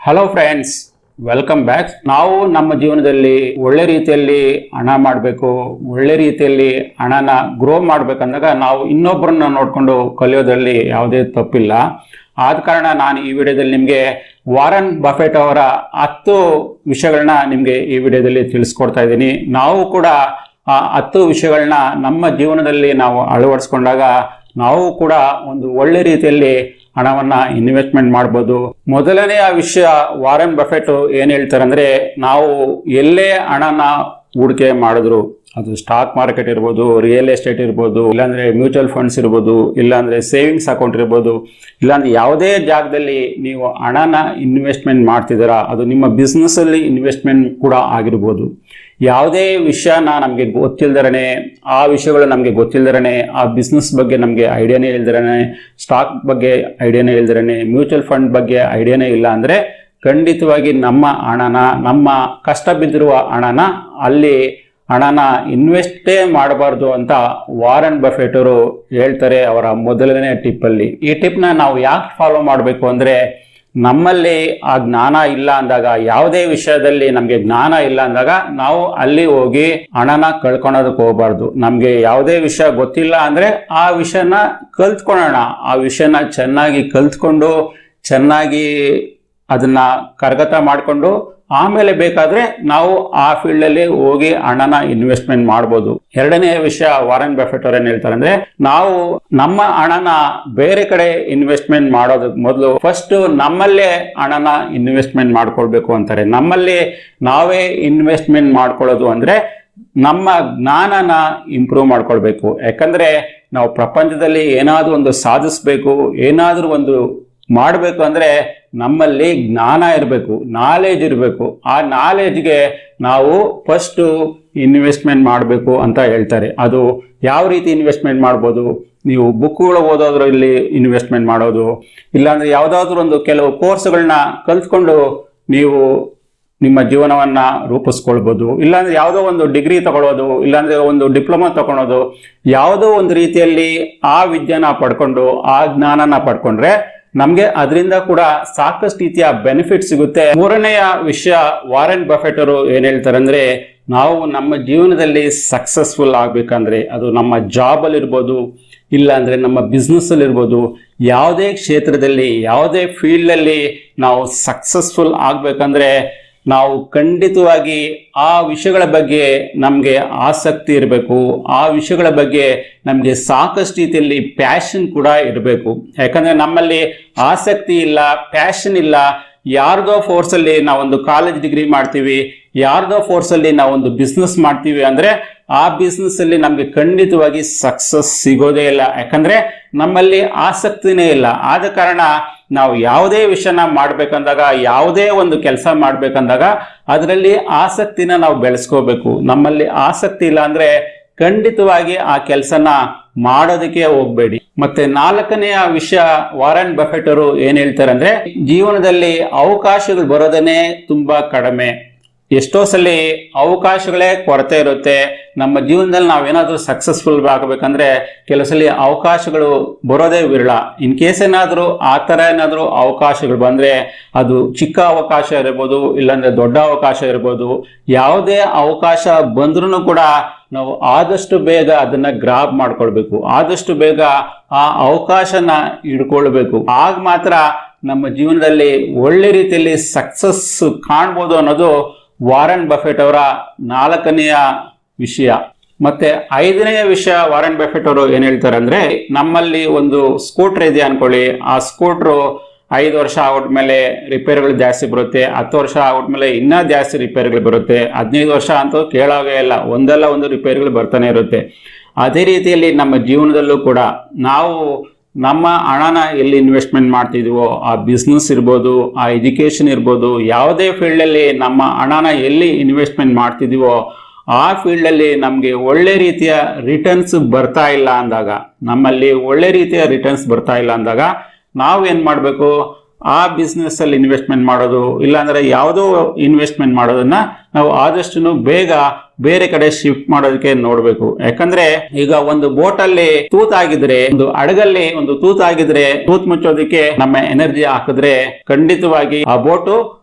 Hello friends, welcome back. ನಾವು ನಮ್ಮ ಜೀವನದಲ್ಲಿ ಒಳ್ಳೆ ರೀತಿಯಲ್ಲಿ ಹಣ ಮಾಡಬೇಕು, ಒಳ್ಳೆ ರೀತಿಯಲ್ಲಿ ಹಣನ ಗ್ರೋ ಮಾಡ್ಬೇಕಂದಾಗ ನಾವು ಇನ್ನೊಬ್ಬರನ್ನ ನೋಡ್ಕೊಂಡು ಕಲಿಯೋದ್ರಲ್ಲಿ ಯಾವುದೇ ತಪ್ಪಿಲ್ಲ. ಆದ ಕಾರಣ ನಾನು ಈ ವಿಡಿಯೋದಲ್ಲಿ ನಿಮಗೆ ವಾರನ್ ಬಫೆಟ್ ಅವರ 10 ವಿಷಯಗಳನ್ನ ನಿಮಗೆ ಈ ವಿಡಿಯೋದಲ್ಲಿ ತಿಳಿಸ್ಕೊಡ್ತಾ ಇದ್ದೀನಿ. ನಾವು ಕೂಡ ಆ 10 ವಿಷಯಗಳನ್ನ ನಮ್ಮ ಜೀವನದಲ್ಲಿ ನಾವು ಅಳವಡಿಸ್ಕೊಂಡಾಗ ನಾವು ಕೂಡ ಒಂದು ಒಳ್ಳೆ ರೀತಿಯಲ್ಲಿ ಹಣವನ್ನ ಇನ್ವೆಸ್ಟ್ಮೆಂಟ್ ಮಾಡ್ಬೋದು. ಮೊದಲನೆಯ ವಿಷಯ, ವಾರನ್ ಬಫೆಟ್ ಏನ್ ಹೇಳ್ತಾರೆ ಅಂದ್ರೆ, ನಾವು ಎಲ್ಲೇ ಹಣನ ಹೂಡಿಕೆ ಮಾಡಿದ್ರು, ಅದು ಸ್ಟಾಕ್ ಮಾರ್ಕೆಟ್ ಇರ್ಬೋದು, ರಿಯಲ್ ಎಸ್ಟೇಟ್ ಇರ್ಬೋದು, ಇಲ್ಲಾಂದ್ರೆ ಮ್ಯೂಚುವಲ್ ಫಂಡ್ಸ್ ಇರ್ಬೋದು, ಇಲ್ಲಾಂದ್ರೆ ಸೇವಿಂಗ್ಸ್ ಅಕೌಂಟ್ ಇರ್ಬೋದು, ಇಲ್ಲಾಂದ್ರೆ ಯಾವುದೇ ಜಾಗದಲ್ಲಿ ನೀವು ಹಣನ ಇನ್ವೆಸ್ಟ್ಮೆಂಟ್ ಮಾಡ್ತಿದ್ದೀರಾ, ಅದು ನಿಮ್ಮ ಬಿಸ್ನೆಸ್ ಅಲ್ಲಿ ಇನ್ವೆಸ್ಟ್ಮೆಂಟ್ ಕೂಡ ಆಗಿರ್ಬೋದು. ಯಾವುದೇ ವಿಷಯನ ನಮಗೆ ಗೊತ್ತಿಲ್ದರನೆ, ಆ ವಿಷಯಗಳು ನಮಗೆ ಗೊತ್ತಿಲ್ದರನೆ, ಆ ಬಿಸ್ನೆಸ್ ಬಗ್ಗೆ ನಮಗೆ ಐಡಿಯಾನೇ ಇಲ್ದಿರನೆ, ಸ್ಟಾಕ್ ಬಗ್ಗೆ ಐಡಿಯಾನೇ ಇಲ್ದಿರನೆ, ಮ್ಯೂಚುವಲ್ ಫಂಡ್ ಬಗ್ಗೆ ಐಡಿಯಾನೇ ಇಲ್ಲ ಅಂದ್ರೆ ಖಂಡಿತವಾಗಿ ನಮ್ಮ ಹಣನ, ನಮ್ಮ ಕಷ್ಟ ಬಿದ್ದಿರುವ ಹಣನ ಇನ್ವೆಸ್ಟೇ ಮಾಡಬಾರ್ದು ಅಂತ ವಾರನ್ ಬಫೆಟ್ ಅವರು ಹೇಳ್ತಾರೆ ಅವರ ಮೊದಲನೇ ಟಿಪ್ ಅಲ್ಲಿ. ಈ ಟಿಪ್ನ ನಾವು ಯಾಕೆ ಫಾಲೋ ಮಾಡಬೇಕು ಅಂದ್ರೆ, ನಮ್ಮಲ್ಲಿ ಆ ಜ್ಞಾನ ಇಲ್ಲ ಅಂದಾಗ, ಯಾವುದೇ ವಿಷಯದಲ್ಲಿ ನಮ್ಗೆ ಜ್ಞಾನ ಇಲ್ಲ ಅಂದಾಗ ನಾವು ಅಲ್ಲಿ ಹೋಗಿ ಹಣನ ಕಳ್ಕೊಳೋದಕ್ಕೆ ಹೋಗ್ಬಾರ್ದು. ನಮ್ಗೆ ಯಾವುದೇ ವಿಷಯ ಗೊತ್ತಿಲ್ಲ ಅಂದ್ರೆ ಆ ವಿಷಯನ ಕಲ್ತ್ಕೊಳ್ಳೋಣ. ಆ ವಿಷಯನ ಚೆನ್ನಾಗಿ ಕಲ್ತ್ಕೊಂಡು, ಚೆನ್ನಾಗಿ ಅದನ್ನ ಕರಗತ ಮಾಡಿಕೊಂಡು ಆಮೇಲೆ ಬೇಕಾದ್ರೆ ನಾವು ಆ ಫೀಲ್ಡ್ ಅಲ್ಲಿ ಹೋಗಿ ಹಣನ ಇನ್ವೆಸ್ಟ್ಮೆಂಟ್ ಮಾಡ್ಬೋದು. ಎರಡನೇ ವಿಷಯ, ವಾರನ್ ಬಫೆಟ್ ಅವ್ರು ಏನ್ ಹೇಳ್ತಾರೆ ಅಂದ್ರೆ, ನಾವು ನಮ್ಮ ಹಣನ ಬೇರೆ ಕಡೆ ಇನ್ವೆಸ್ಟ್ಮೆಂಟ್ ಮಾಡೋದಕ್ಕೆ ಮೊದಲು ಫಸ್ಟ್ ನಮ್ಮಲ್ಲೇ ಹಣನ ಇನ್ವೆಸ್ಟ್ಮೆಂಟ್ ಮಾಡ್ಕೊಳ್ಬೇಕು ಅಂತಾರೆ. ನಮ್ಮಲ್ಲಿ ನಾವೇ ಇನ್ವೆಸ್ಟ್ಮೆಂಟ್ ಮಾಡ್ಕೊಳ್ಳೋದು ಅಂದ್ರೆ ನಮ್ಮ ಜ್ಞಾನನ ಇಂಪ್ರೂವ್ ಮಾಡ್ಕೊಳ್ಬೇಕು. ಯಾಕಂದ್ರೆ ನಾವು ಪ್ರಪಂಚದಲ್ಲಿ ಏನಾದ್ರೂ ಒಂದು ಸಾಧಿಸ್ಬೇಕು, ಏನಾದ್ರೂ ಒಂದು ಮಾಡಬೇಕು ಅಂದ್ರೆ ನಮ್ಮಲ್ಲಿ ಜ್ಞಾನ ಇರಬೇಕು, ನಾಲೆಜ್ ಇರಬೇಕು. ಆ ನಾಲೆಜ್ಗೆ ನಾವು ಫಸ್ಟ್ ಇನ್ವೆಸ್ಟ್ಮೆಂಟ್ ಮಾಡಬೇಕು ಅಂತ ಹೇಳ್ತಾರೆ. ಅದು ಯಾವ ರೀತಿ ಇನ್ವೆಸ್ಟ್ಮೆಂಟ್ ಮಾಡ್ಬೋದು? ನೀವು ಬುಕ್ಗಳು ಓದೋದ್ರಲ್ಲಿ ಇನ್ವೆಸ್ಟ್ಮೆಂಟ್ ಮಾಡೋದು, ಇಲ್ಲಾಂದ್ರೆ ಯಾವುದಾದ್ರೂ ಒಂದು ಕೆಲವು ಕೋರ್ಸ್ಗಳನ್ನ ಕಲ್ತ್ಕೊಂಡು ನೀವು ನಿಮ್ಮ ಜೀವನವನ್ನ ರೂಪಿಸ್ಕೊಳ್ಬೋದು. ಇಲ್ಲಾಂದ್ರೆ ಯಾವುದೋ ಒಂದು ಡಿಗ್ರಿ ತಗೊಳ್ಳೋದು, ಇಲ್ಲಾಂದ್ರೆ ಒಂದು ಡಿಪ್ಲೊಮಾ ತಗೊಳೋದು, ಯಾವುದೋ ಒಂದು ರೀತಿಯಲ್ಲಿ ಆ ವಿದ್ಯೆನ ಪಡ್ಕೊಂಡು, ಆ ಜ್ಞಾನನ ಪಡ್ಕೊಂಡ್ರೆ ನಮ್ಗೆ ಅದರಿಂದ ಕೂಡ ಸಾಕಷ್ಟು ರೀತಿಯ ಬೆನಿಫಿಟ್ ಸಿಗುತ್ತೆ. ಮೂರನೆಯ ವಿಷಯ, ವಾರನ್ ಬಫೆಟ್ ಅವರು ಏನ್ ಹೇಳ್ತಾರೆ ಅಂದ್ರೆ, ನಾವು ನಮ್ಮ ಜೀವನದಲ್ಲಿ ಸಕ್ಸಸ್ಫುಲ್ ಆಗ್ಬೇಕಂದ್ರೆ, ಅದು ನಮ್ಮ ಜಾಬ್ ಅಲ್ಲಿ ಇರ್ಬೋದು, ಇಲ್ಲ ಅಂದ್ರೆ ನಮ್ಮ ಬಿಸ್ನೆಸ್ ಅಲ್ಲಿ ಇರ್ಬೋದು, ಯಾವುದೇ ಕ್ಷೇತ್ರದಲ್ಲಿ, ಯಾವುದೇ ಫೀಲ್ಡ್ ಅಲ್ಲಿ ನಾವು ಸಕ್ಸಸ್ಫುಲ್ ಆಗ್ಬೇಕಂದ್ರೆ ನಾವು ಖಂಡಿತವಾಗಿ ಆ ವಿಷಯಗಳ ಬಗ್ಗೆ ನಮಗೆ ಆಸಕ್ತಿ ಇರಬೇಕು. ಆ ವಿಷಯಗಳ ಬಗ್ಗೆ ನಮಗೆ ಸಾಕಷ್ಟು ರೀತಿಯಲ್ಲಿ ಪ್ಯಾಷನ್ ಕೂಡ ಇರಬೇಕು. ಯಾಕಂದ್ರೆ ನಮ್ಮಲ್ಲಿ ಆಸಕ್ತಿ ಇಲ್ಲ, ಪ್ಯಾಷನ್ ಇಲ್ಲ, ಯಾರ್ದೋ ಫೋರ್ಸಲ್ಲಿ ನಾವೊಂದು ಕಾಲೇಜ್ ಡಿಗ್ರಿ ಮಾಡ್ತೀವಿ, ಯಾರ್ದೋ ಫೋರ್ಸಲ್ಲಿ ನಾವೊಂದು ಬಿಸ್ನೆಸ್ ಮಾಡ್ತೀವಿ ಅಂದ್ರೆ ಆ ಬಿಸ್ನೆಸ್ ಅಲ್ಲಿ ನಮ್ಗೆ ಖಂಡಿತವಾಗಿ ಸಕ್ಸಸ್ ಸಿಗೋದೇ ಇಲ್ಲ. ಯಾಕಂದ್ರೆ ನಮ್ಮಲ್ಲಿ ಆಸಕ್ತಿನೇ ಇಲ್ಲ. ಆದ ಕಾರಣ ನಾವು ಯಾವುದೇ ವಿಷಯನ ಮಾಡ್ಬೇಕಂದಾಗ, ಯಾವುದೇ ಒಂದು ಕೆಲಸ ಮಾಡ್ಬೇಕಂದಾಗ ಅದರಲ್ಲಿ ಆಸಕ್ತಿನ ನಾವು ಬೆಳೆಸ್ಕೋಬೇಕು. ನಮ್ಮಲ್ಲಿ ಆಸಕ್ತಿ ಇಲ್ಲ ಅಂದ್ರೆ ಖಂಡಿತವಾಗಿ ಆ ಕೆಲಸನ ಮಾಡೋದಕ್ಕೆ ಹೋಗ್ಬೇಡಿ. ಮತ್ತೆ ನಾಲ್ಕನೆಯ ವಿಷಯ, ವಾರನ್ ಬಫೆಟ್ ಅವರು ಏನ್ ಹೇಳ್ತಾರೆ ಅಂದ್ರೆ, ಜೀವನದಲ್ಲಿ ಅವಕಾಶಗಳು ಬರೋದನ್ನೇ ತುಂಬಾ ಕಡಿಮೆ. ಎಷ್ಟೋ ಸಲ ಅವಕಾಶಗಳೇ ಕೊರತೆ ಇರುತ್ತೆ. ನಮ್ಮ ಜೀವನದಲ್ಲಿ ನಾವೇನಾದ್ರೂ ಸಕ್ಸಸ್ಫುಲ್ ಆಗಬೇಕಂದ್ರೆ ಕೆಲವು ಸಲ ಅವಕಾಶಗಳು ಬರೋದೇ ವಿರಳ. ಇನ್ ಕೇಸ್ ಏನಾದ್ರೂ ಆ ತರ ಏನಾದ್ರೂ ಅವಕಾಶಗಳು ಬಂದ್ರೆ, ಅದು ಚಿಕ್ಕ ಅವಕಾಶ ಇರ್ಬೋದು, ಇಲ್ಲಾಂದ್ರೆ ದೊಡ್ಡ ಅವಕಾಶ ಇರ್ಬೋದು, ಯಾವುದೇ ಅವಕಾಶ ಬಂದ್ರೂ ಕೂಡ ನಾವು ಆದಷ್ಟು ಬೇಗ ಅದನ್ನ ಗ್ರಾಬ್ ಮಾಡ್ಕೊಳ್ಬೇಕು, ಆದಷ್ಟು ಬೇಗ ಆ ಅವಕಾಶನ ಹಿಡ್ಕೊಳ್ಬೇಕು. ಆಗ ಮಾತ್ರ ನಮ್ಮ ಜೀವನದಲ್ಲಿ ಒಳ್ಳೆ ರೀತಿಯಲ್ಲಿ ಸಕ್ಸಸ್ ಕಾಣ್ಬೋದು ಅನ್ನೋದು ವಾರನ್ ಬಫೆಟ್ ಅವರ ನಾಲ್ಕನೆಯ ವಿಷಯ. ಮತ್ತೆ ಐದನೆಯ ವಿಷಯ, ವಾರನ್ ಬಫೆಟ್ ಅವರು ಏನ್ ಹೇಳ್ತಾರೆ ಅಂದ್ರೆ, ನಮ್ಮಲ್ಲಿ ಒಂದು ಸ್ಕೂಟರ್ ಇದೆ ಅನ್ಕೊಳ್ಳಿ, ಆ ಸ್ಕೂಟ್ರು 5 ವರ್ಷ ಆಗ್ಬಿಟ್ಮೇಲೆ ರಿಪೇರಿಗಳು ಜಾಸ್ತಿ ಬರುತ್ತೆ, 10 ವರ್ಷ ಆಗ್ಬಿಟ್ಮೇಲೆ ಇನ್ನೂ ಜಾಸ್ತಿ ರಿಪೇರಿಗಳು ಬರುತ್ತೆ, 15 ವರ್ಷ ಅಂತೂ ಕೇಳೋದೇ ಇಲ್ಲ, ಒಂದಲ್ಲ ಒಂದು ರಿಪೇರಿಗಳು ಬರ್ತಾನೆ ಇರುತ್ತೆ. ಅದೇ ರೀತಿಯಲ್ಲಿ ನಮ್ಮ ಜೀವನದಲ್ಲೂ ಕೂಡ ನಾವು ನಮ್ಮ ಹಣನ ಎಲ್ಲಿ ಇನ್ವೆಸ್ಟ್ಮೆಂಟ್ ಮಾಡ್ತಿದೀವೋ, ಆ ಬಿಸ್ನೆಸ್ ಇರ್ಬೋದು, ಆ ಎಜುಕೇಶನ್ ಇರ್ಬೋದು, ಯಾವುದೇ ಫೀಲ್ಡಲ್ಲಿ ನಮ್ಮ ಹಣನ ಎಲ್ಲಿ ಇನ್ವೆಸ್ಟ್ಮೆಂಟ್ ಮಾಡ್ತಿದೀವೋ ಆ ಫೀಲ್ಡಲ್ಲಿ ನಮಗೆ ಒಳ್ಳೆ ರೀತಿಯ ರಿಟರ್ನ್ಸ್ ಬರ್ತಾ ಇಲ್ಲ ಅಂದಾಗ, ನಮ್ಮಲ್ಲಿ ಒಳ್ಳೆ ರೀತಿಯ ರಿಟರ್ನ್ಸ್ ಬರ್ತಾ ಇಲ್ಲ ಅಂದಾಗ ನಾವು ಏನು ಮಾಡಬೇಕು, ಆ ಬಿಸ್ನೆಸ್ ಅಲ್ಲಿ ಇನ್ವೆಸ್ಟ್ಮೆಂಟ್ ಮಾಡೋದು, ಇಲ್ಲಾಂದ್ರೆ ಯಾವುದೋ ಇನ್ವೆಸ್ಟ್ಮೆಂಟ್ ಮಾಡೋದನ್ನ ನಾವು ಆದಷ್ಟು ಬೇಗ ಬೇರೆ ಕಡೆ ಶಿಫ್ಟ್ ಮಾಡೋದಕ್ಕೆ ನೋಡ್ಬೇಕು. ಯಾಕಂದ್ರೆ ಈಗ ಒಂದು ಬೋಟ್ ಅಲ್ಲಿ ತೂತಾಗಿದ್ರೆ, ಒಂದು ಹಡಗಲ್ಲಿ ಒಂದು ತೂತಾಗಿದ್ರೆ ತೂತ್ ಮುಚ್ಚೋದಕ್ಕೆ ನಮ್ಮ ಎನರ್ಜಿ ಹಾಕಿದ್ರೆ ಖಂಡಿತವಾಗಿ ಆ ಬೋಟು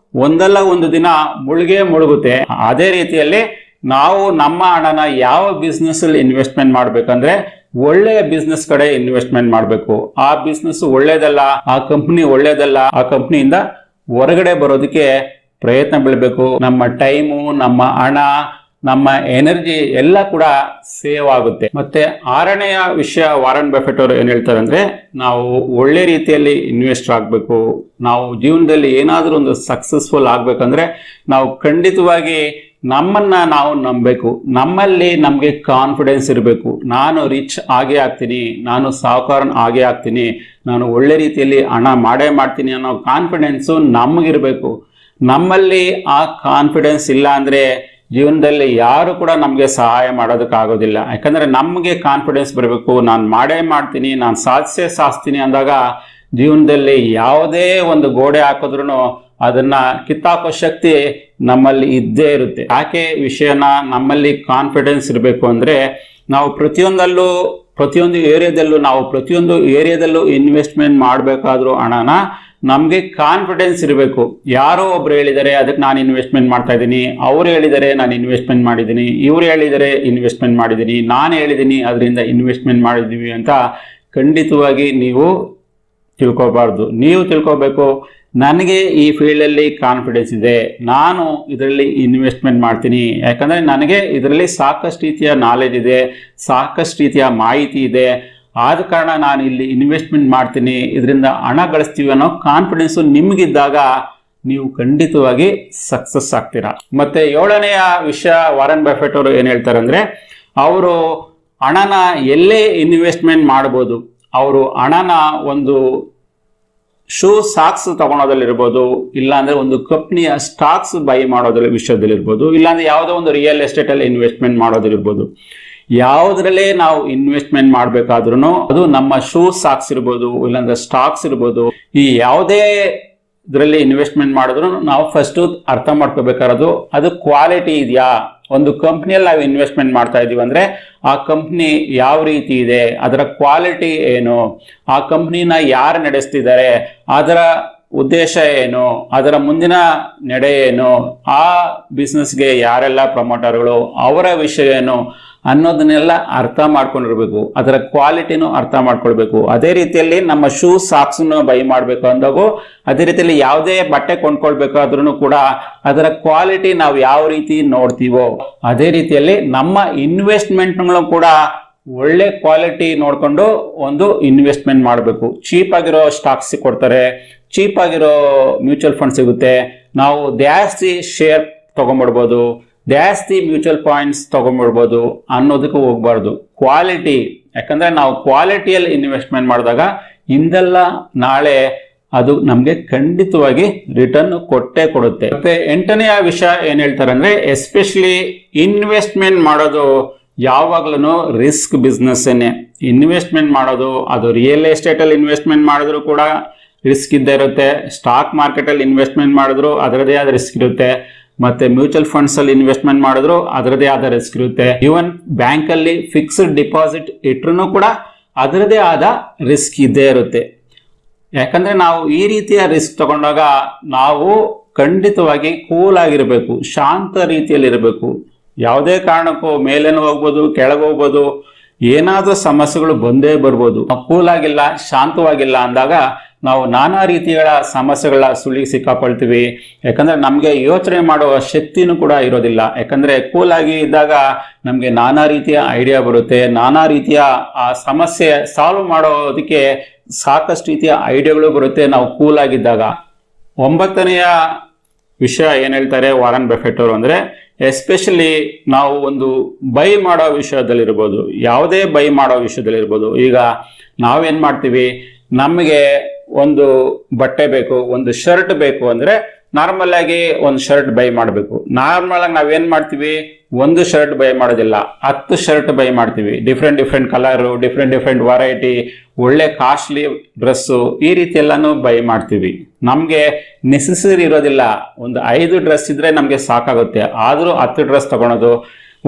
ಒಂದಲ್ಲ ಒಂದು ದಿನ ಮುಳುಗುತ್ತೆ. ಅದೇ ರೀತಿಯಲ್ಲಿ ನಾವು ನಮ್ಮ ಹಣನ ಯಾವ ಬಿಸ್ನೆಸ್ ಅಲ್ಲಿ ಇನ್ವೆಸ್ಟ್ಮೆಂಟ್ ಮಾಡ್ಬೇಕಂದ್ರೆ ಒಳ್ಳೆಯ ಬಿಸ್ನೆಸ್ ಕಡೆ ಇನ್ವೆಸ್ಟ್ಮೆಂಟ್ ಮಾಡಬೇಕು. ಆ ಬಿಸ್ನೆಸ್ ಒಳ್ಳೇದಲ್ಲ, ಆ ಕಂಪ್ನಿ ಒಳ್ಳೇದಲ್ಲ, ಆ ಕಂಪ್ನಿಯಿಂದ ಹೊರಗಡೆ ಬರೋದಕ್ಕೆ ಪ್ರಯತ್ನ ಬೀಳ್ಬೇಕು. ನಮ್ಮ ಟೈಮು, ನಮ್ಮ ಹಣ, ನಮ್ಮ ಎನರ್ಜಿ ಎಲ್ಲ ಕೂಡ ಸೇವ್ ಆಗುತ್ತೆ. ಮತ್ತೆ 6ನೆಯ ವಿಷಯ ವಾರನ್ ಬಫೆಟ್ ಅವರು ಏನ್ ಹೇಳ್ತಾರೆ ಅಂದ್ರೆ, ನಾವು ಒಳ್ಳೆ ರೀತಿಯಲ್ಲಿ ಇನ್ವೆಸ್ಟರ್ ಆಗ್ಬೇಕು. ನಾವು ಜೀವನದಲ್ಲಿ ಏನಾದ್ರೂ ಒಂದು ಸಕ್ಸಸ್ಫುಲ್ ಆಗ್ಬೇಕಂದ್ರೆ ನಾವು ಖಂಡಿತವಾಗಿ ನಮ್ಮನ್ನ ನಾವು ನಂಬಬೇಕು. ನಮ್ಮಲ್ಲಿ ನಮ್ಗೆ ಕಾನ್ಫಿಡೆನ್ಸ್ ಇರಬೇಕು. ನಾನು ರಿಚ್ ಆಗೇ ಆಗ್ತೀನಿ, ನಾನು ಸಾಹುಕಾರನ್ ಆಗೇ ಆಗ್ತೀನಿ, ನಾನು ಒಳ್ಳೆ ರೀತಿಯಲ್ಲಿ ಹಣ ಮಾಡೇ ಮಾಡ್ತೀನಿ ಅನ್ನೋ ಕಾನ್ಫಿಡೆನ್ಸು ನಮಗಿರ್ಬೇಕು. ನಮ್ಮಲ್ಲಿ ಆ ಕಾನ್ಫಿಡೆನ್ಸ್ ಇಲ್ಲ ಅಂದ್ರೆ ಜೀವನದಲ್ಲಿ ಯಾರು ಕೂಡ ನಮಗೆ ಸಹಾಯ ಮಾಡೋದಕ್ಕಾಗೋದಿಲ್ಲ. ಯಾಕಂದ್ರೆ ನಮಗೆ ಕಾನ್ಫಿಡೆನ್ಸ್ ಬರಬೇಕು. ನಾನು ಮಾಡೇ ಮಾಡ್ತೀನಿ, ನಾನು ಸಾಧಿಸ್ತೀನಿ ಅಂದಾಗ ಜೀವನದಲ್ಲಿ ಯಾವುದೇ ಒಂದು ಗೋಡೆ ಹಾಕಿದ್ರು ಅದನ್ನ ಕಿತ್ತಾಕೋ ಶಕ್ತಿ ನಮ್ಮಲ್ಲಿ ಇದ್ದೇ ಇರುತ್ತೆ. ಯಾಕೆ ವಿಷಯನ ನಮ್ಮಲ್ಲಿ ಕಾನ್ಫಿಡೆನ್ಸ್ ಇರಬೇಕು ಅಂದ್ರೆ, ನಾವು ಪ್ರತಿಯೊಂದು ಏರಿಯಾದಲ್ಲೂ ಇನ್ವೆಸ್ಟ್ಮೆಂಟ್ ಮಾಡಬೇಕಾದ್ರೂ ಹಣನ ನಮಗೆ ಕಾನ್ಫಿಡೆನ್ಸ್ ಇರಬೇಕು. ಯಾರೋ ಒಬ್ರು ಹೇಳಿದರೆ ಅದಕ್ಕೆ ನಾನು ಇನ್ವೆಸ್ಟ್ಮೆಂಟ್ ಮಾಡ್ತಾ ಇದ್ದೀನಿ, ಅವ್ರು ಹೇಳಿದರೆ ನಾನು ಇನ್ವೆಸ್ಟ್ಮೆಂಟ್ ಮಾಡಿದ್ದೀನಿ, ಇವ್ರು ಹೇಳಿದರೆ ಇನ್ವೆಸ್ಟ್ಮೆಂಟ್ ಮಾಡಿದ್ದೀನಿ, ನಾನು ಹೇಳಿದ್ದೀನಿ ಅದರಿಂದ ಇನ್ವೆಸ್ಟ್ಮೆಂಟ್ ಮಾಡಿದ್ದೀವಿ ಅಂತ ಖಂಡಿತವಾಗಿ ನೀವು ತಿಳ್ಕೊಬಾರ್ದು. ನೀವು ತಿಳ್ಕೊಬೇಕು, ನನಗೆ ಈ ಫೀಲ್ಡಲ್ಲಿ ಕಾನ್ಫಿಡೆನ್ಸ್ ಇದೆ, ನಾನು ಇದರಲ್ಲಿ ಇನ್ವೆಸ್ಟ್ಮೆಂಟ್ ಮಾಡ್ತೀನಿ. ಯಾಕಂದರೆ ನನಗೆ ಇದರಲ್ಲಿ ಸಾಕಷ್ಟು ರೀತಿಯ ನಾಲೆಜ್ ಇದೆ, ಸಾಕಷ್ಟು ರೀತಿಯ ಮಾಹಿತಿ ಇದೆ, ಆದ ಕಾರಣ ನಾನು ಇಲ್ಲಿ ಇನ್ವೆಸ್ಟ್ಮೆಂಟ್ ಮಾಡ್ತೀನಿ, ಇದರಿಂದ ಹಣ ಗಳಿಸ್ತೀವಿ ಅನ್ನೋ ಕಾನ್ಫಿಡೆನ್ಸು ನಿಮಗಿದ್ದಾಗ ನೀವು ಖಂಡಿತವಾಗಿ ಸಕ್ಸಸ್ ಆಗ್ತೀರಾ. ಮತ್ತೆ 7ನೆಯ ವಿಷಯ ವಾರನ್ ಬಫೆಟ್ ಅವರು ಏನು ಹೇಳ್ತಾರೆ ಅಂದರೆ, ಅವರು ಹಣನ ಎಲ್ಲೇ ಇನ್ವೆಸ್ಟ್ಮೆಂಟ್ ಮಾಡ್ಬೋದು. ಅವರು ಹಣನ ಒಂದು ಸಾಕ್ಸ್ ತಗೊಳೋದ್ರಲ್ಲಿರ್ಬೋದು, ಇಲ್ಲಾಂದ್ರೆ ಒಂದು ಕಂಪ್ನಿಯ ಸ್ಟಾಕ್ಸ್ ಬೈ ಮಾಡೋದ್ರ ವಿಷಯದಲ್ಲಿರ್ಬೋದು, ಇಲ್ಲಾಂದ್ರೆ ಯಾವುದೋ ಒಂದು ರಿಯಲ್ ಎಸ್ಟೇಟ್ ಅಲ್ಲಿ ಇನ್ವೆಸ್ಟ್ಮೆಂಟ್ ಮಾಡೋದಿರ್ಬೋದು, ಯಾವುದ್ರಲ್ಲೇ ನಾವು ಇನ್ವೆಸ್ಟ್ಮೆಂಟ್ ಮಾಡ್ಬೇಕಾದ್ರೂ ಅದು ನಮ್ಮ ಸಾಕ್ಸ್ ಇರ್ಬೋದು, ಇಲ್ಲಾಂದ್ರೆ ಸ್ಟಾಕ್ಸ್ ಇರ್ಬೋದು, ಈ ಯಾವುದೇ ಇದರಲ್ಲಿ ಇನ್ವೆಸ್ಟ್ಮೆಂಟ್ ಮಾಡಿದ್ರು ನಾವು ಫಸ್ಟ್ ಅರ್ಥ ಮಾಡ್ಕೋಬೇಕಾರದು ಅದು ಕ್ವಾಲಿಟಿ ಇದೆಯಾ. ಒಂದು ಕಂಪ್ನಿಯಲ್ಲಿ ನಾವು ಇನ್ವೆಸ್ಟ್ಮೆಂಟ್ ಮಾಡ್ತಾ ಇದೀವಿ ಅಂದ್ರೆ ಆ ಕಂಪ್ನಿ ಯಾವ ರೀತಿ ಇದೆ, ಅದರ ಕ್ವಾಲಿಟಿ ಏನು, ಆ ಕಂಪ್ನಿನ ಯಾರು ನಡೆಸ್ತಿದ್ದಾರೆ, ಅದರ ಉದ್ದೇಶ ಏನು, ಅದರ ಮುಂದಿನ ನಡೆ ಏನು, ಆ ಬಿಸ್ನೆಸ್ಗೆ ಯಾರೆಲ್ಲ ಪ್ರಮೋಟರ್ಗಳು, ಅವರ ವಿಷಯ ಏನು ಅನ್ನೋದನ್ನೆಲ್ಲ ಅರ್ಥ ಮಾಡ್ಕೊಂಡಿರ್ಬೇಕು. ಅದರ ಕ್ವಾಲಿಟಿನೂ ಅರ್ಥ ಮಾಡ್ಕೊಳ್ಬೇಕು. ಅದೇ ರೀತಿಯಲ್ಲಿ ನಮ್ಮ ಸಾಕ್ಸ್ನು ಬೈ ಮಾಡಬೇಕು ಅಂದಾಗೂ, ಅದೇ ರೀತಿಯಲ್ಲಿ ಯಾವುದೇ ಬಟ್ಟೆ ಕೊಂಡ್ಕೊಳ್ಬೇಕಾದ್ರೂ ಕೂಡ ಅದರ ಕ್ವಾಲಿಟಿ ನಾವು ಯಾವ ರೀತಿ ನೋಡ್ತೀವೋ ಅದೇ ರೀತಿಯಲ್ಲಿ ನಮ್ಮ ಇನ್ವೆಸ್ಟ್ಮೆಂಟ್ಗಳು ಕೂಡ ಒಳ್ಳೆ ಕ್ವಾಲಿಟಿ ನೋಡ್ಕೊಂಡು ಒಂದು ಇನ್ವೆಸ್ಟ್ಮೆಂಟ್ ಮಾಡಬೇಕು. ಚೀಪ್ ಆಗಿರೋ ಸ್ಟಾಕ್ಸ್ ಕೊಡ್ತಾರೆ, ಚೀಪ್ ಆಗಿರೋ ಮ್ಯೂಚುವಲ್ ಫಂಡ್ ಸಿಗುತ್ತೆ, ನಾವು ಜಾಸ್ತಿ ಶೇರ್ ತಗೊಂಡ್ಬಿಡ್ಬೋದು, ಜಾಸ್ತಿ ಮ್ಯೂಚುವಲ್ ಪಾಯಿಂಟ್ಸ್ ತಗೊಂಡ್ಬಿಡ್ಬೋದು ಅನ್ನೋದಕ್ಕೆ ಹೋಗ್ಬಾರ್ದು. ಕ್ವಾಲಿಟಿ, ಯಾಕಂದ್ರೆ ನಾವು ಕ್ವಾಲಿಟಿಯಲ್ಲಿ ಇನ್ವೆಸ್ಟ್ಮೆಂಟ್ ಮಾಡಿದಾಗ ಇಂದೆಲ್ಲ ನಾಳೆ ಅದು ನಮಗೆ ಖಂಡಿತವಾಗಿ ರಿಟರ್ನ್ ಕೊಟ್ಟೇ ಕೊಡುತ್ತೆ. ಮತ್ತೆ 8ನೆಯ ವಿಷಯ ಏನ್ ಹೇಳ್ತಾರೆ ಅಂದ್ರೆ, ಎಸ್ಪೆಷಲಿ ಇನ್ವೆಸ್ಟ್ಮೆಂಟ್ ಮಾಡೋದು ಯಾವಾಗ್ಲೂ ರಿಸ್ಕ್ ಬಿಸ್ನೆಸ್. ಇನ್ವೆಸ್ಟ್ಮೆಂಟ್ ಮಾಡೋದು ಅದು ರಿಯಲ್ ಎಸ್ಟೇಟ್ ಅಲ್ಲಿ ಇನ್ವೆಸ್ಟ್ಮೆಂಟ್ ಮಾಡಿದ್ರು ಕೂಡ ರಿಸ್ಕ್ ಇದ್ದೇ ಇರುತ್ತೆ, ಸ್ಟಾಕ್ ಮಾರ್ಕೆಟ್ ಅಲ್ಲಿ ಇನ್ವೆಸ್ಟ್ಮೆಂಟ್ ಮಾಡಿದ್ರು ಅದರದೇ ಆದ ರಿಸ್ಕ್ ಇರುತ್ತೆ, ಮತ್ತೆ ಮ್ಯೂಚುವಲ್ ಫಂಡ್ಸ್ ಅಲ್ಲಿ ಇನ್ವೆಸ್ಟ್ಮೆಂಟ್ ಮಾಡಿದ್ರು ಅದರದೇ ಆದ ರಿಸ್ಕ್ ಇರುತ್ತೆ, ಈವನ್ ಬ್ಯಾಂಕ್ ಅಲ್ಲಿ ಫಿಕ್ಸ್ಡ್ ಡಿಪಾಸಿಟ್ ಇಟ್ರು ಕೂಡ ಅದರದೇ ಆದ ರಿಸ್ಕ್ ಇದ್ದೇ ಇರುತ್ತೆ. ಯಾಕಂದ್ರೆ ನಾವು ಈ ರೀತಿಯ ರಿಸ್ಕ್ ತಗೊಂಡಾಗ ನಾವು ಖಂಡಿತವಾಗಿ ಕೂಲ್ ಆಗಿರ್ಬೇಕು, ಶಾಂತ ರೀತಿಯಲ್ಲಿ ಇರಬೇಕು. ಯಾವುದೇ ಕಾರಣಕ್ಕೂ ಮೇಲೇನು ಹೋಗ್ಬೋದು, ಕೆಳಗೆ ಹೋಗ್ಬೋದು, ಏನಾದ್ರೂ ಸಮಸ್ಯೆಗಳು ಬಂದೇ ಬರ್ಬೋದು. ಕೂಲ್ ಆಗಿಲ್ಲ, ಶಾಂತವಾಗಿಲ್ಲ ಅಂದಾಗ ನಾವು ನಾನಾ ರೀತಿಗಳ ಸಮಸ್ಯೆಗಳ ಸುಳಿಗೆ ಸಿಕ್ಕಾಕೊಳ್ತೀವಿ. ಯಾಕಂದ್ರೆ ನಮ್ಗೆ ಯೋಚನೆ ಮಾಡುವ ಶಕ್ತಿನೂ ಕೂಡ ಇರೋದಿಲ್ಲ. ಯಾಕಂದ್ರೆ ಕೂಲ್ ಆಗಿ ಇದ್ದಾಗ ನಮ್ಗೆ ನಾನಾ ರೀತಿಯ ಐಡಿಯಾ ಬರುತ್ತೆ, ನಾನಾ ರೀತಿಯ ಆ ಸಮಸ್ಯೆ ಸಾಲ್ವ್ ಮಾಡೋದಕ್ಕೆ ಸಾಕಷ್ಟು ರೀತಿಯ ಐಡಿಯಾಗಳು ಬರುತ್ತೆ ನಾವು ಕೂಲ್ ಆಗಿದ್ದಾಗ. 9ನೆಯ ವಿಷಯ ಏನ್ ಹೇಳ್ತಾರೆ ವಾರನ್ ಬಫೆಟ್ ಅವರು ಅಂದ್ರೆ, ಎಸ್ಪೆಷಲಿ ನಾವು ಒಂದು ಬೈ ಮಾಡೋ ವಿಷಯದಲ್ಲಿರ್ಬೋದು, ಯಾವುದೇ ಬೈ ಮಾಡೋ ವಿಷಯದಲ್ಲಿರ್ಬೋದು. ಈಗ ನಾವೇನ್ ಮಾಡ್ತೀವಿ, ನಮಗೆ ಒಂದು ಬಟ್ಟೆ ಬೇಕು, ಒಂದು ಶರ್ಟ್ ಬೇಕು ಅಂದ್ರೆ ನಾರ್ಮಲ್ ಆಗಿ ಒಂದು ಶರ್ಟ್ ಬೈ ಮಾಡಬೇಕು. ನಾರ್ಮಲ್ ಆಗಿ ನಾವೇನ್ ಮಾಡ್ತೀವಿ, ಒಂದು ಶರ್ಟ್ ಬೈ ಮಾಡೋದಿಲ್ಲ, 10 ಶರ್ಟ್ ಬೈ ಮಾಡ್ತೀವಿ. ಡಿಫ್ರೆಂಟ್ ಕಲರು, ಡಿಫ್ರೆಂಟ್ ವೆರೈಟಿ, ಒಳ್ಳೆ ಕಾಸ್ಟ್ಲಿ ಡ್ರೆಸ್ಸು, ಈ ರೀತಿ ಎಲ್ಲಾನು ಬೈ ಮಾಡ್ತೀವಿ. ನಮಗೆ ನೆಸೆಸರಿ ಇರೋದಿಲ್ಲ. ಒಂದು 5 ಡ್ರೆಸ್ ಇದ್ರೆ ನಮಗೆ ಸಾಕಾಗುತ್ತೆ, ಆದರೂ 10 ಡ್ರೆಸ್ ತಗೊಳೋದು.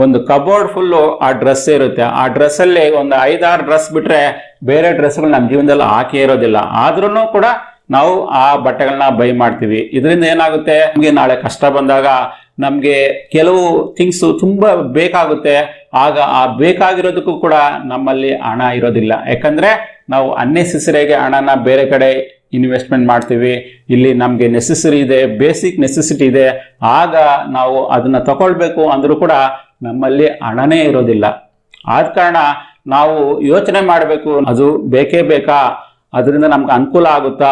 ಒಂದು ಕಬೋರ್ಡ್ ಫುಲ್ಲು ಆ ಡ್ರೆಸ್ ಇರುತ್ತೆ, ಆ ಡ್ರೆಸ್ಸಲ್ಲಿ ಒಂದು 5-6 ಡ್ರೆಸ್ ಬಿಟ್ರೆ ಬೇರೆ ಡ್ರೆಸ್ಗಳು ನಮ್ಮ ಜೀವನದಲ್ಲಿ ಹಾಕೇ ಇರೋದಿಲ್ಲ. ಆದ್ರೂ ಕೂಡ ನಾವು ಆ ಬಟ್ಟೆಗಳನ್ನ ಬೈ ಮಾಡ್ತೀವಿ. ಇದರಿಂದ ಏನಾಗುತ್ತೆ, ನಮಗೆ ನಾಳೆ ಕಷ್ಟ ಬಂದಾಗ ನಮಗೆ ಕೆಲವು ಥಿಂಗ್ಸ್ ತುಂಬಾ ಬೇಕಾಗುತ್ತೆ. ಆಗ ಆ ಬೇಕಾಗಿರೋದಕ್ಕೂ ಕೂಡ ನಮ್ಮಲ್ಲಿ ಹಣ ಇರೋದಿಲ್ಲ. ಯಾಕಂದ್ರೆ ನಾವು ಅನ್ನೆಸೆಸರಿಯಾಗಿ ಹಣನ ಬೇರೆ ಕಡೆ ಇನ್ವೆಸ್ಟ್ಮೆಂಟ್ ಮಾಡ್ತೀವಿ. ಇಲ್ಲಿ ನಮಗೆ ನೆಸೆಸರಿ ಇದೆ, ಬೇಸಿಕ್ ನೆಸೆಸಿಟಿ ಇದೆ, ಆಗ ನಾವು ಅದನ್ನ ತಗೊಳ್ಬೇಕು ಅಂದ್ರೂ ಕೂಡ ನಮ್ಮಲ್ಲಿ ಹಣನೇ ಇರೋದಿಲ್ಲ. ಆದ ಕಾರಣ ನಾವು ಯೋಚನೆ ಮಾಡಬೇಕು, ಅದು ಬೇಕೇ ಬೇಕಾ, ಅದರಿಂದ ನಮ್ಗೆ ಅನುಕೂಲ ಆಗುತ್ತಾ,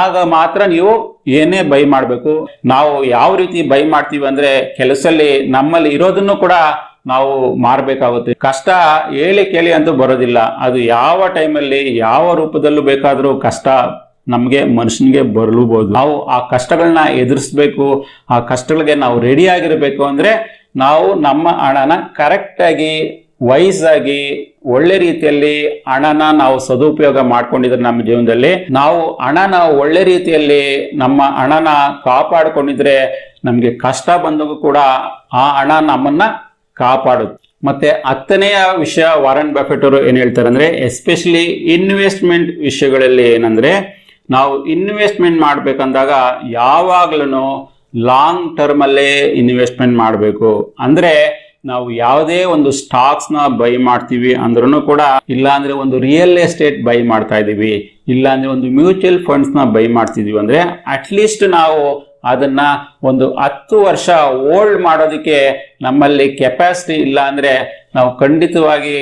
ಆಗ ಮಾತ್ರ ನೀವು ಏನೇ ಬೈ ಮಾಡಬೇಕು. ನಾವು ಯಾವ ರೀತಿ ಬೈ ಮಾಡ್ತೀವಿ ಅಂದ್ರೆ, ಕೆಲಸದಲ್ಲಿ ನಮ್ಮಲ್ಲಿ ಇರೋದನ್ನು ಕೂಡ ನಾವು ಮಾರಬೇಕಾಗುತ್ತೆ. ಕಷ್ಟ ಹೇಳಿ ಕೇಳಿ ಅಂತೂ ಬರೋದಿಲ್ಲ. ಅದು ಯಾವ ಟೈಮಲ್ಲಿ ಯಾವ ರೂಪದಲ್ಲೂ ಬೇಕಾದರೂ ಕಷ್ಟ ನಮಗೆ ಮನುಷ್ಯನಿಗೆ ಬರಲೂಬಹುದು. ನಾವು ಆ ಕಷ್ಟಗಳನ್ನ ಎದುರಿಸ್ಬೇಕು. ಆ ಕಷ್ಟಗಳಿಗೆ ನಾವು ರೆಡಿ ಆಗಿರಬೇಕು. ಅಂದ್ರೆ ನಾವು ನಮ್ಮ ಹಣನ ಕರೆಕ್ಟ್ ಆಗಿ, ವೈಸ್ ಆಗಿ, ಒಳ್ಳೆ ರೀತಿಯಲ್ಲಿ ಹಣನ ನಾವು ಸದುಪಯೋಗ ಮಾಡ್ಕೊಂಡಿದ್ರೆ ನಮ್ಮ ಜೀವನದಲ್ಲಿ, ನಾವು ಹಣನ ಒಳ್ಳೆ ರೀತಿಯಲ್ಲಿ ನಮ್ಮ ಹಣನ ಕಾಪಾಡಿಕೊಂಡಿದ್ರೆ ನಮ್ಗೆ ಕಷ್ಟ ಬಂದಾಗ ಕೂಡ ಆ ಹಣ ನಮ್ಮನ್ನ ಕಾಪಾಡುತ್ತೆ. ಮತ್ತೆ 10ನೆಯ ವಿಷಯ ವಾರನ್ ಬಫೆಟ್ ಅವರು ಏನ್ ಹೇಳ್ತಾರೆ ಅಂದ್ರೆ, ಎಸ್ಪೆಷಲಿ ಇನ್ವೆಸ್ಟ್ಮೆಂಟ್ ವಿಷಯಗಳಲ್ಲಿ ಏನಂದ್ರೆ, ನಾವು ಇನ್ವೆಸ್ಟ್ಮೆಂಟ್ ಮಾಡ್ಬೇಕಂದಾಗ ಯಾವಾಗ್ಲೂ ಲಾಂಗ್ ಟರ್ಮ್ ಅಲ್ಲೇ ಇನ್ವೆಸ್ಟ್ಮೆಂಟ್ ಮಾಡಬೇಕು. ಅಂದ್ರೆ ನಾವು ಯಾವುದೇ ಒಂದು ಸ್ಟಾಕ್ಸ್ ನ ಬೈ ಮಾಡ್ತೀವಿ ಅಂದ್ರೂ ಕೂಡ, ಇಲ್ಲ ಅಂದ್ರೆ ಒಂದು ರಿಯಲ್ ಎಸ್ಟೇಟ್ ಬೈ ಮಾಡ್ತಾ ಇದೀವಿ, ಇಲ್ಲ ಅಂದ್ರೆ ಒಂದು ಮ್ಯೂಚುವಲ್ ಫಂಡ್ಸ್ ನ ಬೈ ಮಾಡ್ತಿದೀವಿ ಅಂದ್ರೆ, ಅಟ್ಲೀಸ್ಟ್ ನಾವು ಅದನ್ನ ಒಂದು 10 ವರ್ಷ ಹೋಲ್ಡ್ ಮಾಡೋದಕ್ಕೆ ನಮ್ಮಲ್ಲಿ ಕೆಪಾಸಿಟಿ ಇಲ್ಲ ಅಂದ್ರೆ ನಾವು ಖಂಡಿತವಾಗಿ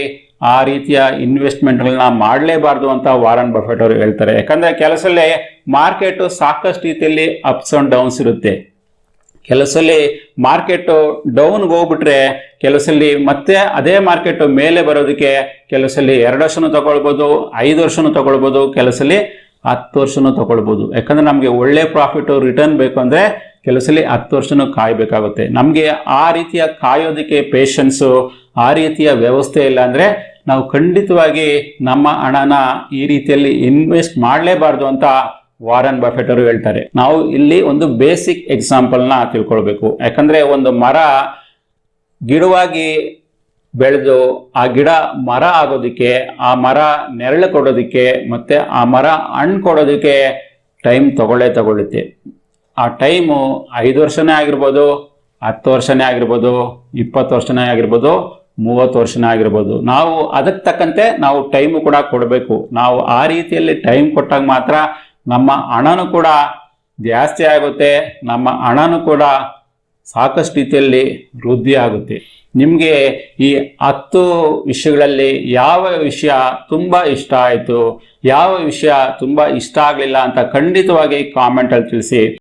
ಆ ರೀತಿಯ ಇನ್ವೆಸ್ಟ್ಮೆಂಟ್ಗಳನ್ನ ಮಾಡಲೇಬಾರ್ದು ಅಂತ ವಾರನ್ ಬಫೆಟ್ ಅವರು ಹೇಳ್ತಾರೆ. ಯಾಕಂದ್ರೆ ಕೆಲಸದಲ್ಲಿ ಮಾರ್ಕೆಟ್ ಸಾಕಷ್ಟು ರೀತಿಯಲ್ಲಿ ಅಪ್ಸ್ ಅಂಡ್ ಡೌನ್ಸ್ ಇರುತ್ತೆ. ಕೆಲಸದಲ್ಲಿ ಮಾರ್ಕೆಟ್ ಡೌನ್ಗೆ ಹೋಗ್ಬಿಟ್ರೆ, ಕೆಲಸದಲ್ಲಿ ಮತ್ತೆ ಅದೇ ಮಾರ್ಕೆಟ್ ಮೇಲೆ ಬರೋದಕ್ಕೆ ಕೆಲಸದಲ್ಲಿ 2 ವರ್ಷನೂ ತಗೊಳ್ಬೋದು, 5 ವರ್ಷನೂ ತಗೊಳ್ಬೋದು, ಕೆಲಸದಲ್ಲಿ 10 ವರ್ಷನೂ ತಗೊಳ್ಬೋದು. ಯಾಕಂದ್ರೆ ನಮಗೆ ಒಳ್ಳೆ ಪ್ರಾಫಿಟ್ ರಿಟರ್ನ್ ಬೇಕು ಅಂದ್ರೆ ಕೆಲಸದಲ್ಲಿ 10 ವರ್ಷನೂ ಕಾಯ್ಬೇಕಾಗುತ್ತೆ. ನಮಗೆ ಆ ರೀತಿಯ ಕಾಯೋದಕ್ಕೆ ಪೇಷನ್ಸು, ಆ ರೀತಿಯ ವ್ಯವಸ್ಥೆ ಇಲ್ಲ ಅಂದ್ರೆ ನಾವು ಖಂಡಿತವಾಗಿ ನಮ್ಮ ಹಣನ ಈ ರೀತಿಯಲ್ಲಿ ಇನ್ವೆಸ್ಟ್ ಮಾಡಲೇಬಾರ್ದು ಅಂತ ವಾರನ್ ಬಫೆಟ್ ಅವರು ಹೇಳ್ತಾರೆ. ನಾವು ಇಲ್ಲಿ ಒಂದು ಬೇಸಿಕ್ ಎಕ್ಸಾಂಪಲ್ ನ ತಿಳ್ಕೊಳ್ಬೇಕು. ಯಾಕಂದ್ರೆ ಒಂದು ಮರ ಗಿಡವಾಗಿ ಬೆಳೆದು ಆ ಗಿಡ ಮರ ಆಗೋದಕ್ಕೆ, ಆ ಮರ ನೆರಳು ಕೊಡೋದಕ್ಕೆ, ಮತ್ತೆ ಆ ಮರ ಹಣ್ಣು ಕೊಡೋದಕ್ಕೆ ಟೈಮ್ ತಗೊಳ್ಳುತ್ತೆ. ಆ ಟೈಮು 5 ವರ್ಷನೇ ಆಗಿರ್ಬೋದು, 10 ವರ್ಷನೇ ಆಗಿರ್ಬೋದು, 20 ವರ್ಷನೇ ಆಗಿರ್ಬೋದು, 30 ವರ್ಷನೇ ಆಗಿರ್ಬೋದು. ನಾವು ಅದಕ್ಕೆ ತಕ್ಕಂತೆ ನಾವು ಟೈಮು ಕೂಡ ಕೊಡಬೇಕು. ನಾವು ಆ ರೀತಿಯಲ್ಲಿ ಟೈಮ್ ಕೊಟ್ಟಾಗ ಮಾತ್ರ ನಮ್ಮ ಹಣನೂ ಕೂಡ ಜಾಸ್ತಿ ಆಗುತ್ತೆ, ನಮ್ಮ ಹಣನೂ ಕೂಡ ಸಾಕಷ್ಟು ರೀತಿಯಲ್ಲಿ ವೃದ್ಧಿ ಆಗುತ್ತೆ. ನಿಮಗೆ ಈ 10 ವಿಷಯಗಳಲ್ಲಿ ಯಾವ ವಿಷಯ ತುಂಬಾ ಇಷ್ಟ ಆಯಿತು, ಯಾವ ವಿಷಯ ತುಂಬಾ ಇಷ್ಟ ಆಗಲಿಲ್ಲ ಅಂತ ಖಂಡಿತವಾಗಿ ಕಾಮೆಂಟ್ ಅಲ್ಲಿ ತಿಳಿಸಿ.